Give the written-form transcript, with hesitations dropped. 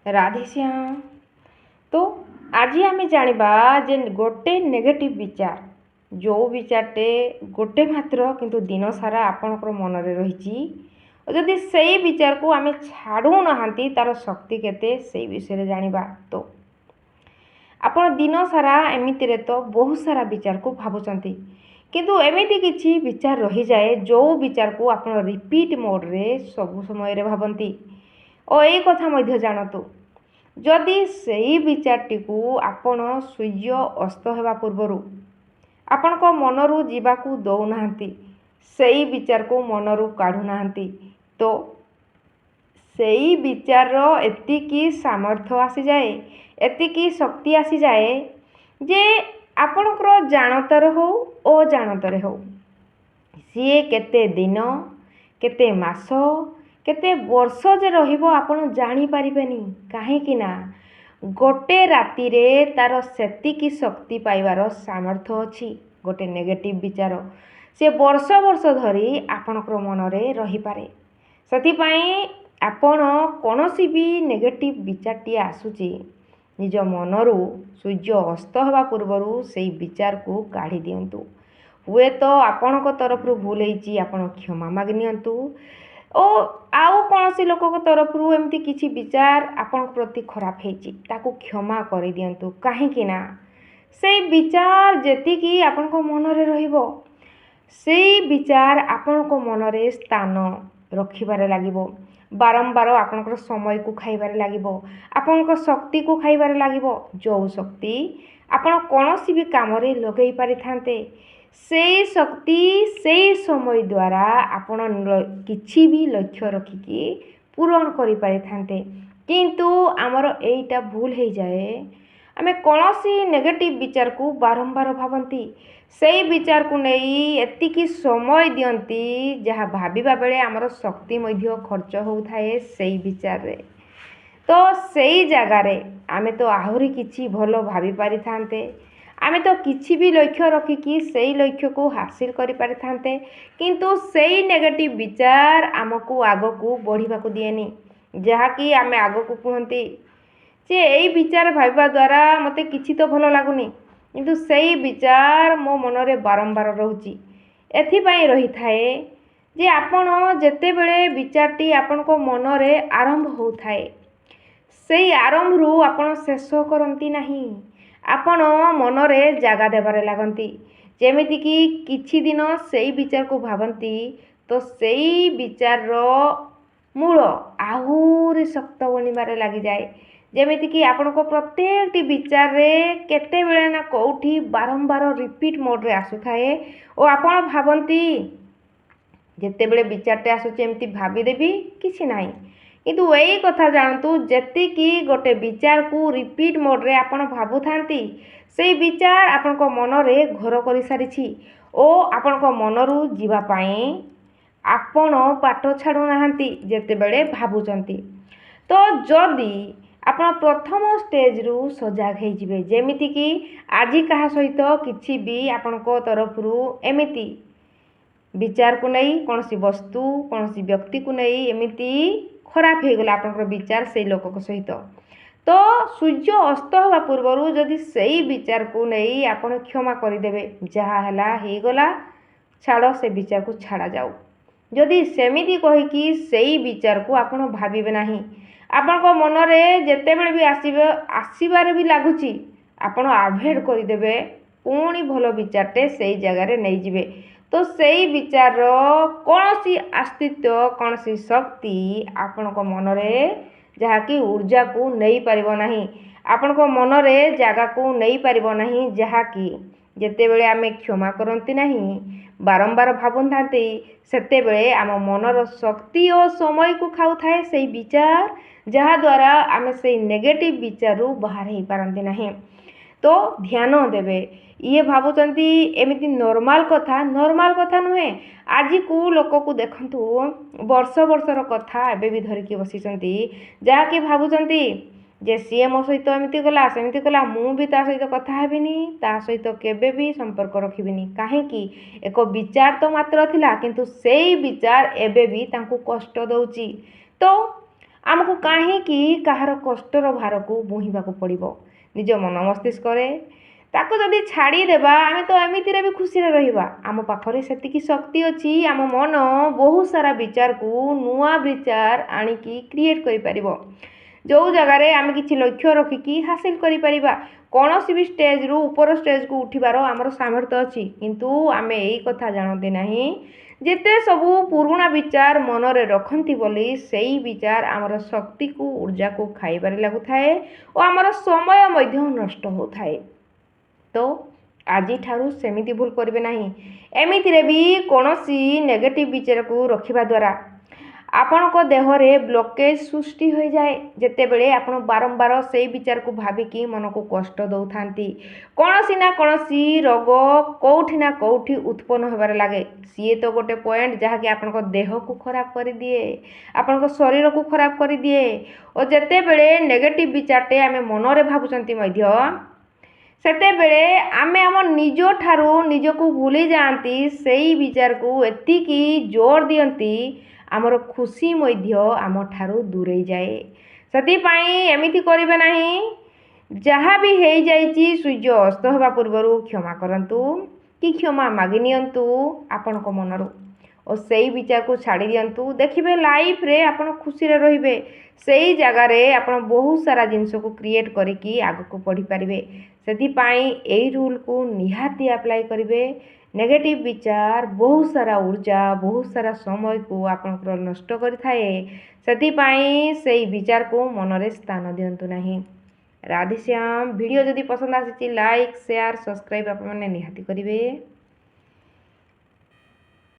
ରାଧେଶ୍ୟାମ। ତ ଆଜି ଆମେ ଜାଣିବା ଯେ ଗୋଟେ ନେଗେଟିଭ ବିଚାର, ଯେଉଁ ବିଚାରଟେ ଗୋଟେ ମାତ୍ର କିନ୍ତୁ ଦିନ ସାରା ଆପଣଙ୍କର ମନରେ ରହିଛି, ଯଦି ସେଇ ବିଚାରକୁ ଆମେ ଛାଡ଼ୁନାହାନ୍ତି ତାର ଶକ୍ତି କେତେ ସେଇ ବିଷୟରେ ଜାଣିବା। ତ ଆପଣ ଦିନ ସାରା ଏମିତିରେ ତ ବହୁତ ସାରା ବିଚାରକୁ ଭାବୁଛନ୍ତି, କିନ୍ତୁ ଏମିତି କିଛି ବିଚାର ରହିଯାଏ ଯେଉଁ ବିଚାରକୁ ଆପଣ ରିପିଟ୍ ମୋଡ଼ରେ ସବୁ ସମୟରେ ଭାବନ୍ତି। ଓ ଏଇ କଥା ମଧ୍ୟ ଜାଣନ୍ତୁ, ଯଦି ସେହି ବିଚାରଟିକୁ ଆପଣ ସୂର୍ଯ୍ୟ ଅସ୍ତ ହେବା ପୂର୍ବରୁ ଆପଣଙ୍କ ମନରୁ ଯିବାକୁ ଦେଉନାହାନ୍ତି, ସେଇ ବିଚାରକୁ ମନରୁ କାଢ଼ୁନାହାନ୍ତି, ତ ସେଇ ବିଚାରର ଏତିକି ସାମର୍ଥ୍ୟ ଆସିଯାଏ, ଏତିକି ଶକ୍ତି ଆସିଯାଏ ଯେ ଆପଣଙ୍କର ଜାଣତରେ ହେଉ ଅଜାଣତରେ ହେଉ ସିଏ କେତେ ଦିନ, କେତେ ମାସ, କେତେ ବର୍ଷ ଯେ ରହିବ ଆପଣ ଜାଣିପାରିବେନି। କାହିଁକି ନା ଗୋଟେ ରାତିରେ ତାର ସେତିକି ଶକ୍ତି ପାଇବାର ସାମର୍ଥ୍ୟ ଅଛି। ଗୋଟେ ନେଗେଟିଭ୍ ବିଚାର ସେ ବର୍ଷ ବର୍ଷ ଧରି ଆପଣଙ୍କର ମନରେ ରହିପାରେ। ସେଥିପାଇଁ ଆପଣ କୌଣସି ବି ନେଗେଟିଭ୍ ବିଚାରଟିଏ ଆସୁଛି, ନିଜ ମନରୁ ସୂର୍ଯ୍ୟ ଅସ୍ତ ହେବା ପୂର୍ବରୁ ସେଇ ବିଚାରକୁ କାଢ଼ି ଦିଅନ୍ତୁ। ହୁଏତ ଆପଣଙ୍କ ତରଫରୁ ଭୁଲ ହେଇଛି, ଆପଣ କ୍ଷମା ମାଗି ନିଅନ୍ତୁ। ଓ ଆଉ କୌଣସି ଲୋକଙ୍କ ତରଫରୁ ଏମିତି କିଛି ବିଚାର ଆପଣଙ୍କ ପ୍ରତି ଖରାପ ହେଇଛି, ତାକୁ କ୍ଷମା କରିଦିଅନ୍ତୁ। କାହିଁକି ନା ସେଇ ବିଚାର ଯେତିକି ଆପଣଙ୍କ ମନରେ ରହିବ, ସେଇ ବିଚାର ଆପଣଙ୍କ ମନରେ ସ୍ଥାନ ରଖିବାରେ ଲାଗିବ, ବାରମ୍ବାର ଆପଣଙ୍କର ସମୟକୁ ଖାଇବାରେ ଲାଗିବ, ଆପଣଙ୍କ ଶକ୍ତିକୁ ଖାଇବାରେ ଲାଗିବ। ଯେଉଁ ଶକ୍ତି ଆପଣ କୌଣସି ବି କାମରେ ଲଗାଇ ପାରିଥାନ୍ତେ, ସେଇ ଶକ୍ତି ସେଇ ସମୟ ଦ୍ୱାରା ଆପଣ କିଛି ବି ଲକ୍ଷ୍ୟ ରଖିକି ପୂରଣ କରିପାରିଥାନ୍ତେ। କିନ୍ତୁ ଆମର ଏଇଟା ଭୁଲ ହେଇଯାଏ, ଆମେ କୌଣସି ନେଗେଟିଭ୍ ବିଚାରକୁ ବାରମ୍ବାର ଭାବନ୍ତି, ସେଇ ବିଚାରକୁ ନେଇ ଏତିକି ସମୟ ଦିଅନ୍ତି ଯାହା ଭାବିବା ବେଳେ ଆମର ଶକ୍ତି ମଧ୍ୟ ଖର୍ଚ୍ଚ ହେଉଥାଏ ସେଇ ବିଚାରରେ। ତ ସେଇ ଜାଗାରେ ଆମେ ତ ଆହୁରି କିଛି ଭଲ ଭାବି ପାରିଥାନ୍ତେ, ଆମେ ତ କିଛି ବି ଲକ୍ଷ୍ୟ ରଖିକି ସେଇ ଲକ୍ଷ୍ୟକୁ ହାସିଲ କରିପାରିଥାନ୍ତେ, କିନ୍ତୁ ସେଇ ନେଗେଟିଭ୍ ବିଚାର ଆମକୁ ଆଗକୁ ବଢ଼ିବାକୁ ଦିଏନି। ଯାହାକି ଆମେ ଆଗକୁ କୁହନ୍ତି ଯେ ଏଇ ବିଚାର ଭାବିବା ଦ୍ୱାରା ମୋତେ କିଛି ତ ଭଲ ଲାଗୁନି, କିନ୍ତୁ ସେଇ ବିଚାର ମୋ ମନରେ ବାରମ୍ବାର ରହୁଛି। ଏଥିପାଇଁ ରହିଥାଏ ଯେ ଆପଣ ଯେତେବେଳେ ବିଚାରଟି ଆପଣଙ୍କ ମନରେ ଆରମ୍ଭ ହେଉଥାଏ, ସେଇ ଆରମ୍ଭରୁ ଆପଣ ଶେଷ କରନ୍ତି ନାହିଁ, ଆପଣ ମନରେ ଜାଗା ଦେବାରେ ଲାଗନ୍ତି। ଯେମିତିକି କିଛି ଦିନ ସେଇ ବିଚାରକୁ ଭାବନ୍ତି, ତ ସେଇ ବିଚାରର ମୂଳ ଆହୁରି ଶକ୍ତ ବନିବାରେ ଲାଗିଯାଏ। ଯେମିତିକି ଆପଣଙ୍କ ପ୍ରତ୍ୟେକଟି ବିଚାରରେ କେତେବେଳେ ନା କେଉଁଠି ବାରମ୍ବାର ରିପିଟ୍ ମୋଡ଼ରେ ଆସୁଥାଏ ଓ ଆପଣ ଭାବନ୍ତି ଯେତେବେଳେ ବିଚାରଟେ ଆସୁଛି ଏମିତି ଭାବିଦେବି କିଛି ନାହିଁ। କିନ୍ତୁ ଏଇ କଥା ଜାଣନ୍ତୁ, ଯେତିକି ଗୋଟେ ବିଚାରକୁ ରିପିଟ୍ ମୋଡ଼ରେ ଆପଣ ଭାବୁଥାନ୍ତି, ସେଇ ବିଚାର ଆପଣଙ୍କ ମନରେ ଘର କରିସାରିଛି ଓ ଆପଣଙ୍କ ମନରୁ ଯିବା ପାଇଁ ଆପଣ ବାଟ ଛାଡ଼ୁନାହାନ୍ତି ଯେତେବେଳେ ଭାବୁଛନ୍ତି। ତ ଯଦି ଆପଣ ପ୍ରଥମ ଷ୍ଟେଜ୍ରୁ ସଜାଗ ହେଇଯିବେ, ଯେମିତିକି ଆଜି କାହା ସହିତ କିଛି ବି ଆପଣଙ୍କ ତରଫରୁ ଏମିତି ବିଚାରକୁ ନେଇ, କୌଣସି ବସ୍ତୁ କୌଣସି ବ୍ୟକ୍ତିକୁ ନେଇ ଏମିତି ଖରାପ ହେଇଗଲା ଆପଣଙ୍କର ବିଚାର ସେଇ ଲୋକଙ୍କ ସହିତ, ତ ସୂର୍ଯ୍ୟ ଅସ୍ତ ହେବା ପୂର୍ବରୁ ଯଦି ସେଇ ବିଚାରକୁ ନେଇ ଆପଣ କ୍ଷମା କରିଦେବେ, ଯାହା ହେଲା ହେଇଗଲା, ଛାଡ଼ ସେ ବିଚାରକୁ ଛାଡ଼ାଯାଉ। ଯଦି ସେମିତି କହିକି ସେଇ ବିଚାରକୁ ଆପଣ ଭାବିବେ ନାହିଁ, ଆପଣଙ୍କ ମନରେ ଯେତେବେଳେ ବି ଆସିବାରେ ବି ଲାଗୁଛି ଆପଣ ଆଭଏଡ଼୍ କରିଦେବେ, ପୁଣି ଭଲ ବିଚାରଟେ ସେଇ ଜାଗାରେ ନେଇଯିବେ। ତ ସେଇ ବିଚାରର କୌଣସି ଅସ୍ତିତ୍ୱ, କୌଣସି ଶକ୍ତି ଆପଣଙ୍କ ମନରେ ଯାହାକି ଉର୍ଜାକୁ ନେଇପାରିବ ନାହିଁ, ଆପଣଙ୍କ ମନରେ ଜାଗାକୁ ନେଇପାରିବ ନାହିଁ। ଯାହାକି ଯେତେବେଳେ ଆମେ କ୍ଷମା କରନ୍ତି ନାହିଁ, ବାରମ୍ବାର ଭାବୁଥାନ୍ତି, ସେତେବେଳେ ଆମ ମନର ଶକ୍ତି ଓ ସମୟକୁ ଖାଉଥାଏ ସେଇ ବିଚାର, ଯାହାଦ୍ୱାରା ଆମେ ସେଇ ନେଗେଟିଭ୍ ବିଚାରରୁ ବାହାର ହେଇପାରନ୍ତି ନାହିଁ। ତ ଧ୍ୟାନ ଦେବେ, ଇଏ ଭାବୁଛନ୍ତି ଏମିତି ନର୍ମାଲ କଥା ନୁହେଁ। ଆଜିକୁ ଲୋକକୁ ଦେଖନ୍ତୁ, ବର୍ଷ ବର୍ଷର କଥା ଏବେ ବି ଧରିକି ବସିଛନ୍ତି, ଯାହାକି ଭାବୁଛନ୍ତି ଯେ ସିଏ ମୋ ସହିତ ଏମିତି କଲା ସେମିତି କଲା, ମୁଁ ବି ତା ସହିତ କଥା ହେବିନି, ତା ସହିତ କେବେ ବି ସମ୍ପର୍କ ରଖିବିନି। କାହିଁକି? ଏକ ବିଚାର ତ ମାତ୍ର ଥିଲା, କିନ୍ତୁ ସେଇ ବିଚାର ଏବେ ବି ତାଙ୍କୁ କଷ୍ଟ ଦେଉଛି। ତ ଆମକୁ କାହିଁକି କାହାର କଷ୍ଟର ଭାରକୁ ବୋହିବାକୁ ପଡ଼ିବ? ନିଜ ମନ ମସ୍ତିଷ୍କରେ ତାକୁ ଯଦି ଛାଡ଼ିଦେବା ଆମେ ତ ଏମିତିରେ ବି ଖୁସିରେ ରହିବା। ଆମ ପାଖରେ ସେତିକି ଶକ୍ତି ଅଛି, ଆମ ମନ ବହୁତ ସାରା ବିଚାରକୁ ନୂଆ ବିଚାର ଆଣିକି କ୍ରିଏଟ୍ କରିପାରିବ। ଯେଉଁ ଜାଗାରେ ଆମେ କିଛି ଲକ୍ଷ୍ୟ ରଖିକି ହାସିଲ କରିପାରିବା। କୌଣସି ବି ଷ୍ଟେଜ୍ରୁ ଉପର ଷ୍ଟେଜ୍କୁ ଉଠିବାର ଆମର ସାମର୍ଥ୍ୟ ଅଛି, କିନ୍ତୁ ଆମେ ଏଇ କଥା ଜାଣନ୍ତି ନାହିଁ ଯେତେ ସବୁ ପୁରୁଣା ବିଚାର ମନରେ ରଖନ୍ତି ବୋଲି ସେଇ ବିଚାର ଆମର ଶକ୍ତିକୁ ଉର୍ଜାକୁ ଖାଇବାରେ ଲାଗୁଥାଏ ଓ ଆମର ସମୟ ମଧ୍ୟ ନଷ୍ଟ ହେଉଥାଏ। ତ ଆଜିଠାରୁ ସେମିତି ଭୁଲ କରିବେ ନାହିଁ। ଏମିତିରେ ବି କୌଣସି ନେଗେଟିଭ୍ ବିଚାରକୁ ରଖିବା ଦ୍ୱାରା ଆପଣଙ୍କ ଦେହରେ ବ୍ଲକେଜ୍ ସୃଷ୍ଟି ହୋଇଯାଏ। ଯେତେବେଳେ ଆପଣ ବାରମ୍ବାର ସେଇ ବିଚାରକୁ ଭାବିକି ମନକୁ କଷ୍ଟ ଦେଉଥାନ୍ତି, କୌଣସି ନା କୌଣସି ରୋଗ କେଉଁଠି ନା କେଉଁଠି ଉତ୍ପନ୍ନ ହେବାରେ ଲାଗେ। ସିଏ ତ ଗୋଟେ ପଏଣ୍ଟ ଯାହାକି ଆପଣଙ୍କ ଦେହକୁ ଖରାପ କରିଦିଏ, ଆପଣଙ୍କ ଶରୀରକୁ ଖରାପ କରିଦିଏ। ଓ ଯେତେବେଳେ ନେଗେଟିଭ୍ ବିଚାରଟେ ଆମେ ମନରେ ଭାବୁଛନ୍ତି ମଧ୍ୟ ସେତେବେଳେ ଆମେ ଆମ ନିଜଠାରୁ ନିଜକୁ ଭୁଲି ଯାଆନ୍ତି। ସେଇ ବିଚାରକୁ ଏତିକି ଜୋର ଦିଅନ୍ତି ଆମର ଖୁସି ମଧ୍ୟ ଆମଠାରୁ ଦୂରେଇ ଯାଏ। ସେଥିପାଇଁ ଏମିତି କରିବେ ନାହିଁ। ଯାହା ବି ହେଇଯାଇଛି ସୂର୍ଯ୍ୟ ଅସ୍ତ ହେବା ପୂର୍ବରୁ କ୍ଷମା କରନ୍ତୁ କି କ୍ଷମା ମାଗି ନିଅନ୍ତୁ ଆପଣଙ୍କ ମନରୁ ଓ ସେଇ ବିଚାରକୁ ଛାଡ଼ି ଦିଅନ୍ତୁ। ଦେଖିବେ ଲାଇଫ୍ରେ ଆପଣ ଖୁସିରେ ରହିବେ। ସେଇ ଜାଗାରେ ଆପଣ ବହୁତ ସାରା ଜିନିଷକୁ କ୍ରିଏଟ୍ କରିକି ଆଗକୁ ବଢ଼ିପାରିବେ। ସେଥିପାଇଁ ଏଇ ରୁଲ୍କୁ ନିହାତି ଆପ୍ଲାଏ କରିବେ। ନେଗେଟିଭ୍ ବିଚାର ବହୁତ ସାରା ଉର୍ଜା, ବହୁତ ସାରା ସମୟକୁ ଆପଣଙ୍କର ନଷ୍ଟ କରିଥାଏ। ସେଥିପାଇଁ ସେଇ ବିଚାରକୁ ମନରେ ସ୍ଥାନ ଦିଅନ୍ତୁ ନାହିଁ। ରାଧେଶ୍ୟାମ। ଭିଡ଼ିଓ ଯଦି ପସନ୍ଦ ଆସିଛି ଲାଇକ୍, ସେୟାର, ସବସ୍କ୍ରାଇବ୍ ଆପଣମାନେ ନିହାତି କରିବେ।